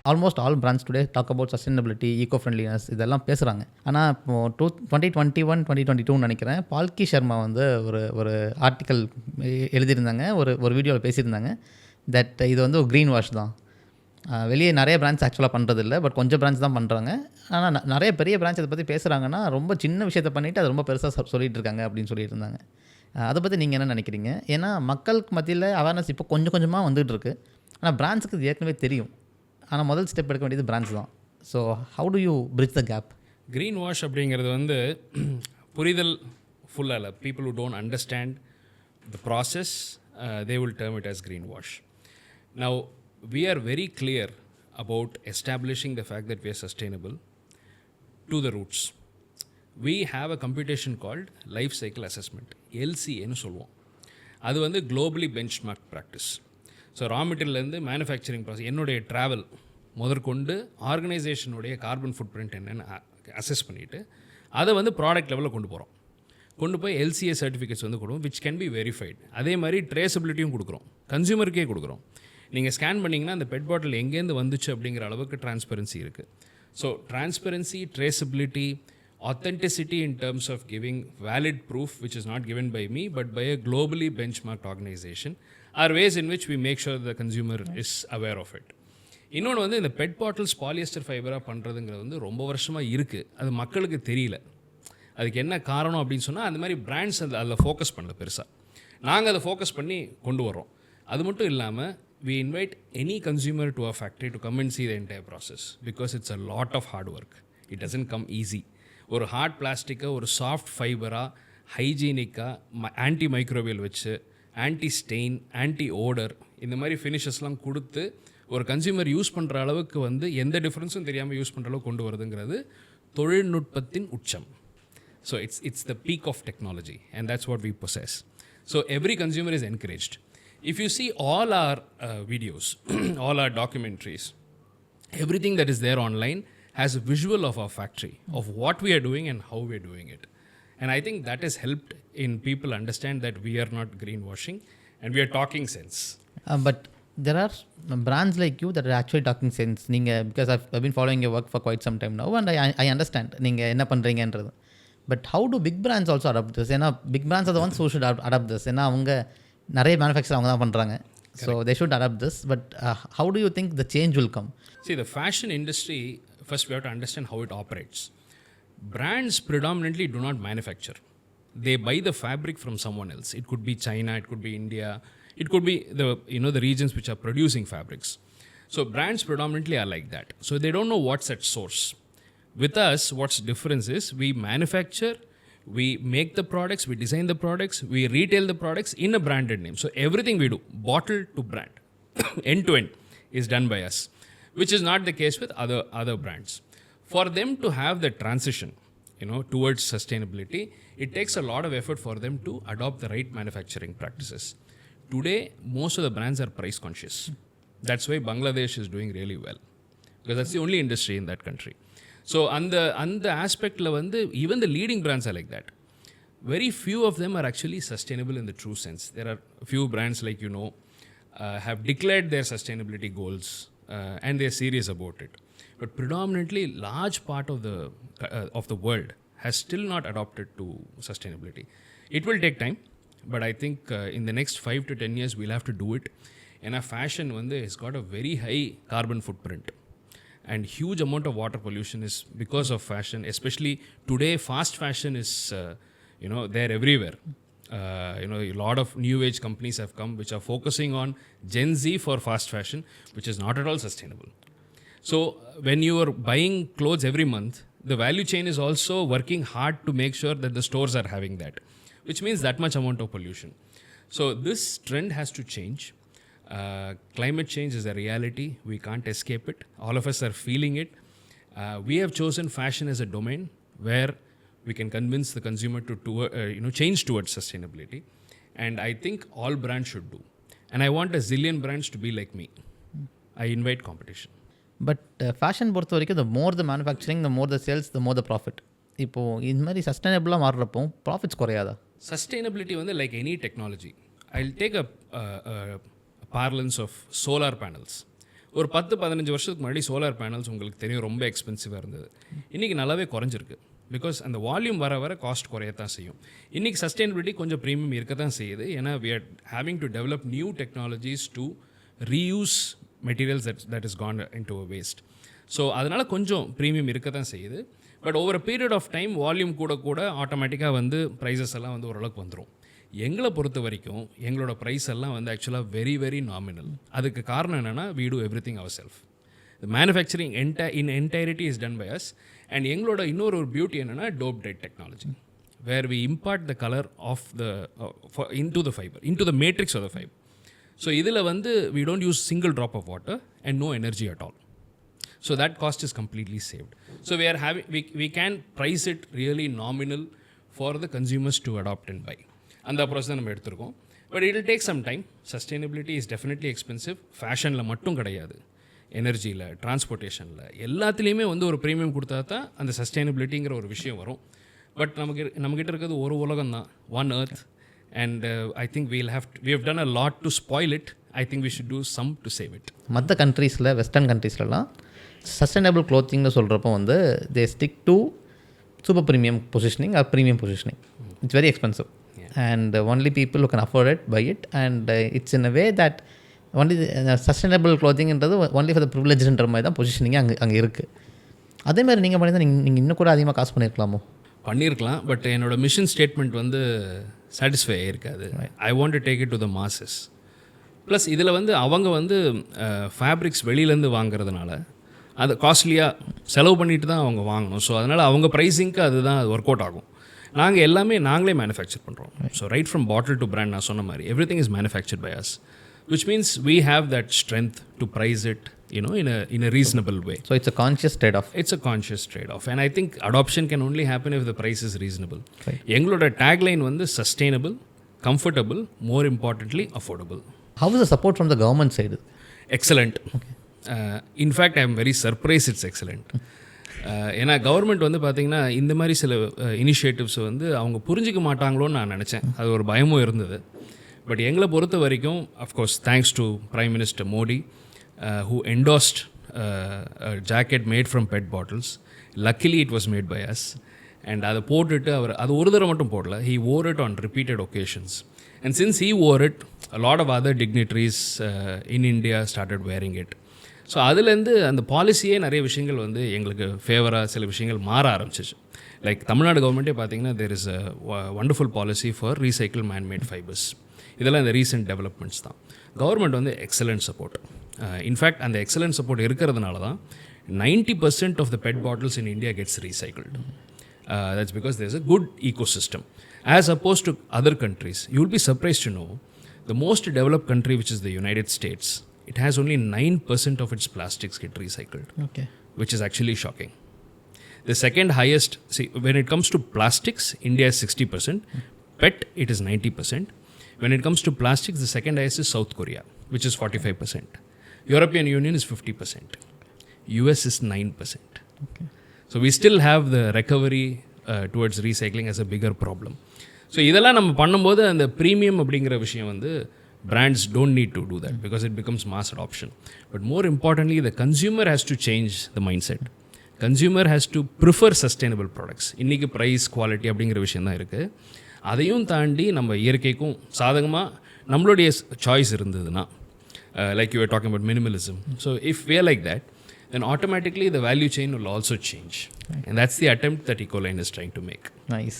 Almost all brands today talk about sustainability, eco friendliness இதெல்லாம் பேசுகிறாங்க. ஆனால் இப்போ 2021-2022 நினைக்கிறேன், பால்கி சர்மா வந்து ஒரு ஒரு ஆர்டிக்கல் எழுதியிருந்தாங்க, ஒரு வீடியோவில் பேசியிருந்தாங்க. தட் இது வந்து ஒரு க்ரீன் வாஷ் தான். வெளியே நிறைய பிராண்ட்ஸ் ஆக்சுவலாக பண்ணுறதில்ல, பட் கொஞ்சம் பிராண்ட்ஸ் தான் பண்ணுறாங்க. ஆனால் நிறைய பெரிய பிராண்ட்ஸ் இதை பற்றி பேசுகிறாங்கன்னா ரொம்ப சின்ன விஷயத்தை பண்ணிவிட்டு அது ரொம்ப பெருசாக சொல்லிகிட்டு இருக்காங்க அப்படின்னு சொல்லிட்டு இருந்தாங்க. அதை பற்றி நீங்கள் என்ன நினைக்கிறீங்க? ஏன்னா மக்களுக்கு மத்தியில் அவேர்னஸ் இப்போ கொஞ்சம் கொஞ்சமாக வந்துகிட்டு இருக்குது. ஆனால் பிராண்ட்ஸுக்கு இது ஏற்கனவே தெரியும். ஆனால் முதல் ஸ்டெப் எடுக்க வேண்டியது பிராண்ட்ஸ் தான். So how do you bridge the gap? Green wash அப்படிங்கிறது வந்து புரிதல் ஃபுல்லாக இல்லை. People who don't understand the process they will term it as green wash. Now we are very clear about establishing the fact that we are sustainable to the roots. We have a computation called life cycle assessment, LCA னு சொல்லுவோம். அது வந்து globally benchmark practice. So ரா மெட்டீரியல்லேருந்து manufacturing process, என்னுடைய travel முதற்கொண்டு ஆர்கனைசேஷனுடைய carbon food print என்னென்னு assess பண்ணிவிட்டு அதை வந்து ப்ராடக்ட் லெவலில் கொண்டு போய் LCA சர்டிஃபிகேட்ஸ் வந்து கொடுக்கும், விச் கேன் பி வெரிஃபைடு. அதே மாதிரி ட்ரேசபிலிட்டியும் கொடுக்குறோம், கன்சியூமருக்கே கொடுக்குறோம். நீங்கள் ஸ்கேன் பண்ணிங்கன்னா அந்த பெட் பாட்டில் எங்கேருந்து வந்துச்சு அப்படிங்கிற அளவுக்கு டிரான்ஸ்பரன்சி இருக்குது. So transparency, traceability, authenticity in terms of giving valid proof which is not given by me but by a globally benchmarked organization are ways in which we make sure the consumer is aware of it. இன்னொன்று வந்து இந்த bed bottles polyester ஃபைபராக பண்ணுறதுங்கிறது வந்து ரொம்ப வருஷமாக இருக்குது. அது மக்களுக்கு தெரியல. அதுக்கு என்ன காரணம் அப்படின்னு சொன்னால், அந்த மாதிரி பிராண்ட்ஸ் அதில் ஃபோக்கஸ் பண்ணல பெருசாக. நாங்கள் அதை ஃபோக்கஸ் பண்ணி கொண்டு வரோம். அது மட்டும் இல்லாமல் we invite any consumer to our factory to come and see the entire process because it's a lot of hard work. It doesn't come easy. ஒரு ஹார்ட் பிளாஸ்டிக்கை ஒரு சாஃப்ட் ஃபைபராக ஹைஜீனிக்காக ஆன்டி மைக்ரோவேல் வச்சு ஆன்டி ஸ்டெயின், ஆன்டி ஓடர் இந்த மாதிரி ஃபினிஷஸ்லாம் கொடுத்து ஒரு consumer use பண்ணுற அளவுக்கு வந்து எந்த டிஃப்ரென்ஸும் தெரியாமல் யூஸ் பண்ணுற அளவுக்கு கொண்டு வருதுங்கிறது தொழில்நுட்பத்தின் உச்சம். So it's the peak of technology and that's what we possess. So every consumer is encouraged. If you see all our videos, all our documentaries, everything that is there online has a visual of our factory, of what we are doing and how we are doing it. And I think that has helped in people understand that we are not greenwashing and we are talking sense. But there are brands like you that are actually talking sense. Because I've been following your work for quite some time now and I understand நீங்கள் என்ன பண்ணுறீங்கன்றது. But how do big brands also adopt this? ஏன்னா big brands are the ones who should adopt this. ஏன்னா அவங்க நிறைய manufacture அவங்க தான் பண்ணுறாங்க. So they should adapt this. But how do you think the change will come? See, the fashion industry, first we have to understand how it operates. Brands predominantly do not manufacture. They buy the fabric from someone else. It could be China, it could be India, it could be the regions which are producing fabrics. So brands predominantly are like that. So they don't know what's at source. With us, what's difference is we manufacture, we make the products, we design the products, we retail the products in a branded name. So everything we do, bottle to brand, end to end, is done by us, which is not the case with other brands. For them to have the transition, towards sustainability, it takes a lot of effort for them to adopt the right manufacturing practices. Today, most of the brands are price conscious. That's why Bangladesh is doing really well, because that's the only industry in that country. So அந்த ஆஸ்பெக்டில் வந்து even the leading brands are like that. Very few of them are actually sustainable in the true sense. There are few brands like have declared their sustainability goals and they're serious about it. But predominantly large part of the world has still not adopted to sustainability. It will take time, but I think in the next 5 to 10 years we'll have to do it. And our fashion has got a very high carbon footprint. And huge amount of water pollution is because of fashion. Especially today, fast fashion is they're everywhere. A lot of new age companies have come which are focusing on Gen Z for fast fashion, which is not at all sustainable. So when you are buying clothes every month, the value chain is also working hard to make sure that the stores are having that, which means that much amount of pollution. So this trend has to change. Climate change is a reality. We can't escape it. All of us are feeling it. We have chosen fashion as a domain where we can convince the consumer to change towards sustainability. And I think all brands should do. And I want a zillion brands to be like me. I invite competition. But fashion பொறுத்த வரைக்கும் the more the manufacturing, the more the sales, the more the profit. இப்போது இந்த மாதிரி சஸ்டைனபிளாக மாறுறப்போ profits குறையாதா? Sustainability வந்து like any technology. I'll take a parlance of solar panels. ஒரு 10-15 வருஷத்துக்கு முன்னாடி solar panels உங்களுக்கு தெரியும் ரொம்ப எக்ஸ்பென்சிவாக இருந்தது. இன்றைக்கி நல்லாவே குறைஞ்சிருக்கு. பிகாஸ் அந்த வால்யூம் வர வர காஸ்ட் குறையத்தான் செய்யும். இன்றைக்கி சஸ்டைனபிலிட்டி கொஞ்சம் ப்ரீமியம் இருக்க தான் செய்யுது. ஏன்னா we are having to develop new technologies to reuse materials that is gone into a waste. So அதனால் கொஞ்சம் ப்ரீமியம் இருக்க தான் செய்யுது. But over a period of time volume கூட ஆட்டோமேட்டிக்காக வந்து ப்ரைஸஸ் எல்லாம் வந்து ஓரளவுக்கு வந்துடும். எங்களை பொறுத்த வரைக்கும் எங்களோட ப்ரைஸ் எல்லாம் வந்து ஆக்சுவலாக வெரி வெரி நாமினல். அதுக்கு காரணம் என்னென்னா we do everything ourselves. The manufacturing in entirety is done by us. And எங்களோட இன்னொரு பியூட்டி என்னென்னா dope dyed technology, where we impart the color of the into the fiber, into the matrix of the fiber. So இதில் வந்து we don't use single drop of water and no energy at all. So that cost is completely saved. So we can price it really nominal for the consumers to adopt and buy. அந்த approach தான் நம்ம எடுத்திருக்கோம். But it will take some time. Sustainability is definitely expensive. ஃபேஷனில் மட்டும் கிடையாது, எனர்ஜியில், டிரான்ஸ்போர்ட்டேஷனில், எல்லாத்துலேயுமே வந்து ஒரு premium கொடுத்தா தான் அந்த சஸ்டைனபிலிட்டிங்கிற ஒரு விஷயம் வரும். பட் நம்மக்கிட்ட இருக்கிறது ஒரு உலகம் தான், one earth. And I think we have done a lot to spoil it. I think we should do some to save it. மற்ற கண்ட்ரீஸில், வெஸ்டர்ன் கண்ட்ரீஸ்லலாம் சஸ்டைனபிள் க்ளோத்திங்னு சொல்கிறப்போ வந்து they stick to super premium positioning or premium positioning. It's very expensive and only people who can afford it buy it, and it's in a way that only sustainable clothingன்றது only for the privilegedன்ற மாதிரி தான் positioning அங்கே இருக்குது. அதே மாதிரி நீங்கள் பண்ணி தான் நீங்கள் இன்னும் கூட அதிகமாக காசு பண்ணியிருக்கலாம். பட் என்னோட மிஷன் ஸ்டேட்மெண்ட் வந்து சாட்டிஸ்ஃபை ஆகிருக்காது. I want to take it to the masses. Plus இதில் வந்து அவங்க வந்து ஃபேப்ரிக்ஸ் வெளியிலேருந்து வாங்குறதுனால அது காஸ்ட்லியாக செலவு பண்ணிட்டு தான் அவங்க வாங்கணும். ஸோ அதனால் அவங்க ப்ரைஸிங்க்கு அதுதான் ஒர்க் அவுட் ஆகும். நாங்கள் எல்லாமே நாங்களே மேனுஃபேக்சர் பண்ணுறோம். So right from bottle to brand, நான் சொன்ன மாதிரி everything is manufactured by us, which means we have that strength to price it, you know, in a reasonable way. So it's a conscious trade-off. It's a conscious trade-off, and I think adoption can only happen if the price is reasonable. எங்களோட tagline வந்து sustainable, comfortable, more importantly affordable. How is the support from the government side? Excellent. In fact, I am very surprised it's excellent. ஏன்னா government வந்து பார்த்திங்கன்னா இந்த மாதிரி சில initiatives வந்து அவங்க புரிஞ்சிக்க மாட்டாங்களோன்னு நான் நினச்சேன். அது ஒரு பயமும் இருந்தது. பட் எங்களை பொறுத்த வரைக்கும் of course thanks to prime minister Modi who endorsed a jacket made from PET bottles. Luckily it was made by us. And அதை போட்டுட்டு அவர் அது ஒரு தடவை மட்டும் போடல, he wore it on repeated occasions. And since he wore it, a lot of other dignitaries in India started wearing it. So அதுலேருந்து அந்த பாலிசியே நிறைய விஷயங்கள் வந்து எங்களுக்கு ஃபேவராக சில விஷயங்கள் மாற ஆரம்பிச்சிச்சு. லைக் தமிழ்நாடு கவர்மெண்ட்டே பார்த்திங்கன்னா there is a wonderful policy for recycle manmade fibres. இதெல்லாம் இந்த ரீசெண்ட் டெவலப்மெண்ட்ஸ் தான். கவர்மெண்ட் வந்து எக்ஸலண்ட் சப்போர்ட். இன்ஃபேக்ட் அந்த எக்ஸலண்ட் சப்போர்ட் இருக்கிறதுனால தான் 90% of the PET bottles in India gets recycled. That's because there's a good ecosystem. As opposed to other countries, you will be surprised to know the most developed country, which is the United States, it has only 9% of its plastics get recycled. Okay. Which is actually shocking. The second highest, see, when it comes to plastics, India is 60%. PET, it is 90%. When it comes to plastics, the second highest is South Korea, which is 45%. European Union is 50%. US is 9%. Okay. So we still have the recovery towards recycling as a bigger problem. So இதெல்லாம் நம்ம பண்ணும்போது அந்த premium அப்படிங்கிற விஷயம் வந்து brands don't need to do that because it becomes mass adoption. But more importantly, the consumer has to change the mindset. Consumer has to prefer sustainable products. இன்றைக்கி price quality அப்படிங்கிற விஷயம் தான் இருக்குது. அதையும் தாண்டி நம்ம இயற்கைக்கும் சாதகமாக நம்மளுடைய சாய்ஸ் இருந்ததுன்னா, like you were talking about minimalism. So if we are like that, then automatically the value chain will also change. And that's the attempt that Ecoline is trying to make. Nice.